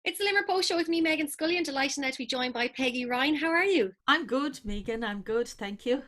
It's the Limerick Post Show with me, Meghann Scully, and delighted now to be joined by Peggy Ryan. How are you? I'm good, Meghann. I'm good, thank you.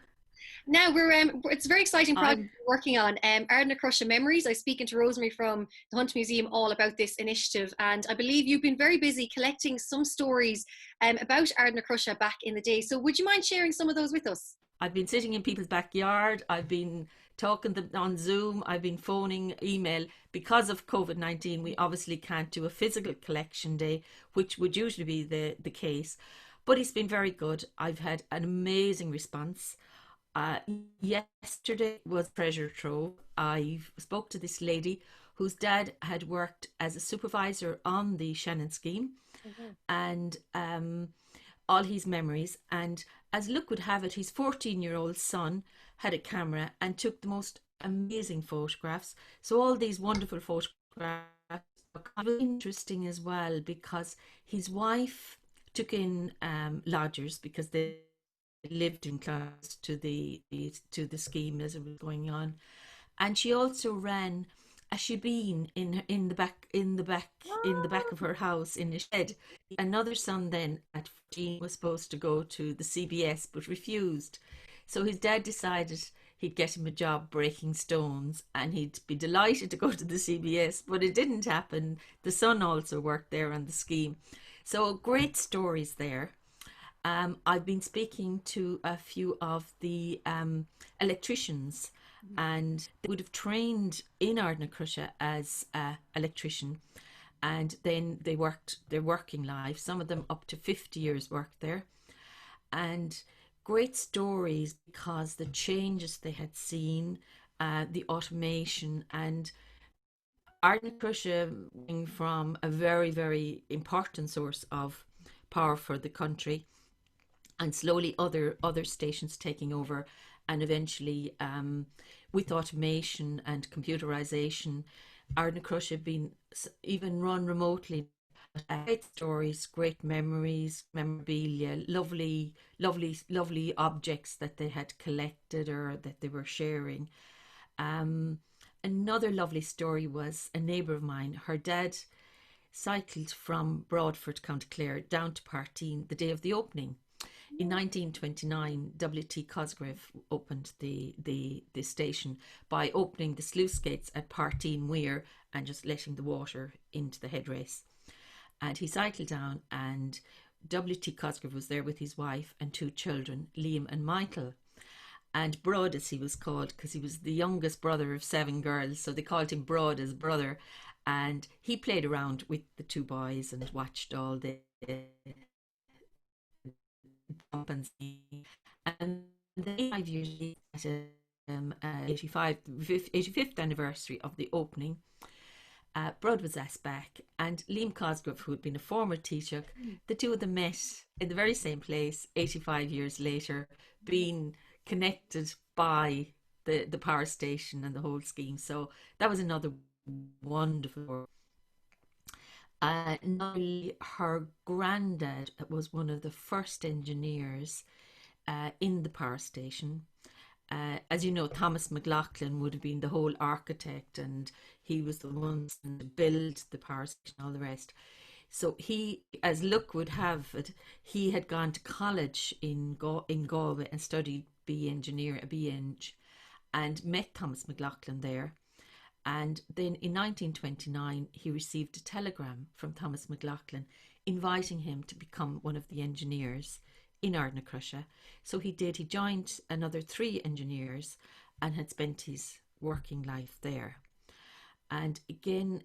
Now it's a very exciting project I'm we're working on. Ardnacrusha Memories. I was speaking to Rosemary from the Hunt Museum all about this initiative, and I believe you've been very busy collecting some stories about Ardnacrusha back in the day. So would you mind sharing some of those with us? I've been sitting in people's backyard. I've been talking to them on Zoom. I've been phoning, email. Because of COVID-19, we obviously can't do a physical collection day, which would usually be the case. But it's been very good. I've had an amazing response. Uh, Yesterday was treasure trove. I spoke to this lady whose dad had worked as a supervisor on the Shannon scheme, Mhm. and all his memories. And as luck would have it, his 14-year-old son had a camera and took the most amazing photographs. So all these wonderful photographs were kind of interesting as well, because his wife took in lodgers because they lived in close to the scheme as it was going on, and she also ran a shebeen in the back of her house in a shed. Another son then at 14 was supposed to go to the CBS but refused. So his dad decided he'd get him a job breaking stones and he'd be delighted to go to the CBS, but it didn't happen. The son also worked there on the scheme. So great stories there. I've been speaking to a few of the electricians, and they would have trained in Ardnacrusha as an electrician, and then they worked their working life. Some of them up to 50 years worked there, and great stories because the changes they had seen, the automation, and Ardnacrusha being from a very, very important source of power for the country, and slowly other stations taking over, and eventually with automation and computerization, Ardnacrusha being even run remotely. Great stories, great memories, memorabilia, lovely objects that they had collected or that they were sharing. um, Another lovely story was a neighbour of mine. Her dad cycled from Broadford, County Clare, down to Partine the day of the opening. In 1929, W.T. Cosgrave opened the station by opening the sluice gates at Partine Weir and just letting the water into the head race. And he cycled down, and W.T. Cosgrave was there with his wife and two children, Liam and Michael. And Broad, as he was called, because he was the youngest brother of seven girls, so they called him Broad as brother. And he played around with the two boys and watched all the compensation. And then 5 years later, at 85th anniversary of the opening, Brud was asked back, and Liam Cosgrove, who had been a former Taoiseach, the two of them met in the very same place 85 years later, being connected by the power station and the whole scheme. So that was another wonderful. Not her granddad was one of the first engineers in the power station. As you know, Thomas McLaughlin would have been the whole architect, and he was the one to build the power station, all the rest. So he, as luck would have it, he had gone to college in Galway and studied B engineer, a B Eng, and met Thomas McLaughlin there. And then in 1929, he received a telegram from Thomas McLaughlin inviting him to become one of the engineers in Ardnacrusha. So he did. He joined another three engineers and had spent his working life there. And again,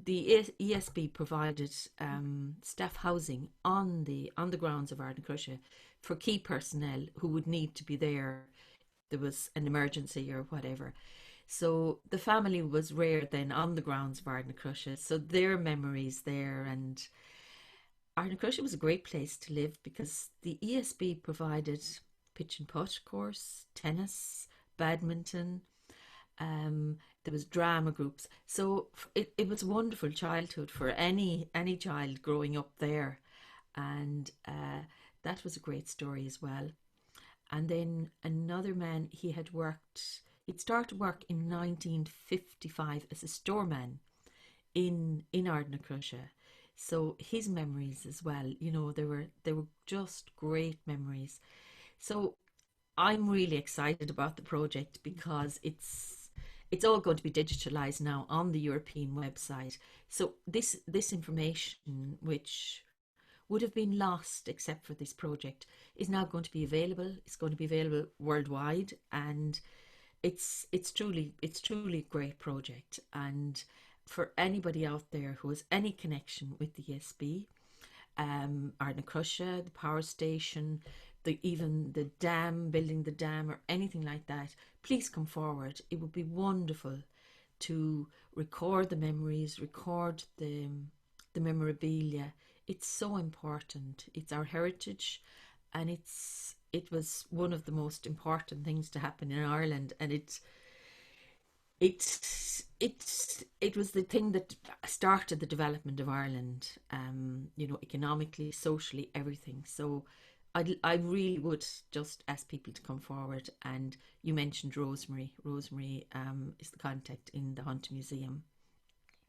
the ESB provided staff housing on the grounds of Ardnacrusha for key personnel who would need to be there if there was an emergency or whatever. So the family was reared then on the grounds of Ardnacrusha. So their memories there, and Ardnacrusha was a great place to live because the ESB provided pitch and putt course, tennis, badminton. There was drama groups, so it was a wonderful childhood for any child growing up there, and that was a great story as well. And then another man, he'd started work in 1955 as a storeman in Ardnacrusha. So his memories as well, you know, they were just great memories. So I'm really excited about the project because it's all going to be digitalized now on the European website. So this information, which would have been lost except for this project, is now going to be available. It's going to be available worldwide, and it's truly a great project. And for anybody out there who has any connection with the ESB, Ardnacrusha, the power station, even the dam, building the dam, or anything like that, please come forward. It would be wonderful to record the memories, record the memorabilia. It's so important. It's our heritage, and it was one of the most important things to happen in Ireland, and it was the thing that started the development of Ireland. You know, economically, socially, everything. So I really would just ask people to come forward. And you mentioned Rosemary. Rosemary is the contact in the Hunt Museum.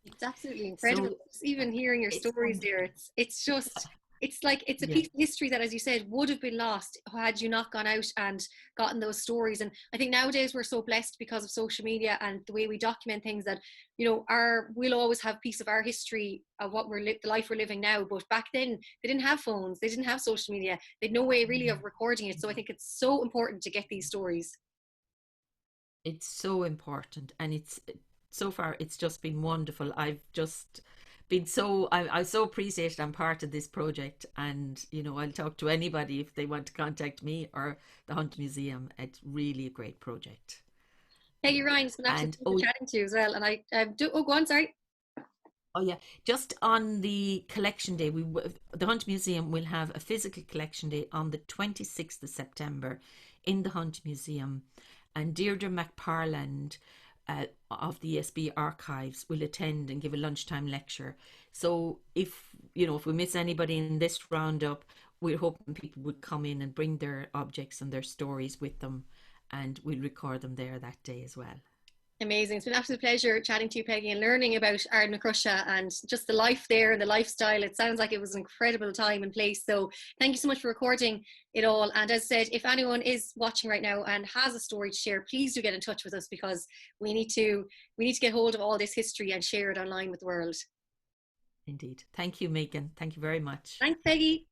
It's absolutely incredible. So Just even hearing your it's stories there, wonderful. it's just it's like it's a Yeah, piece of history that, as you said, would have been lost had you not gone out and gotten those stories. And I think nowadays we're so blessed because of social media and the way we document things that, you know, our we'll always have a piece of our history of what the life we're living now. But back then they didn't have phones, they didn't have social media, they'd no way really of recording it. So I think it's so important to get these stories. it's so important, and it's so far it's just been wonderful. I've just been I so appreciate I'm part of this project, and you know, I'll talk to anybody if they want to contact me or the Hunt Museum. It's really a great project. Peggy Ryan, it's been And absolutely chatting to you as well. And oh, go on, sorry. oh yeah, just on the collection day, the Hunt Museum will have a physical collection day on the 26th of September in the Hunt Museum, and Deirdre McParland of the ESB archives will attend and give a lunchtime lecture. So if we miss anybody in this roundup, we're hoping people would come in and bring their objects and their stories with them, and we'll record them there that day as well. Amazing. It's been an absolute pleasure chatting to you, Peggy, and learning about Ardnacrusha and just the life there and the lifestyle. It sounds like it was an incredible time and place. So thank you so much for recording it all. And as I said, if anyone is watching right now and has a story to share, please do get in touch with us, because we need to get hold of all this history and share it online with the world. Indeed. Thank you, Megan. Thank you very much. Thanks, Peggy.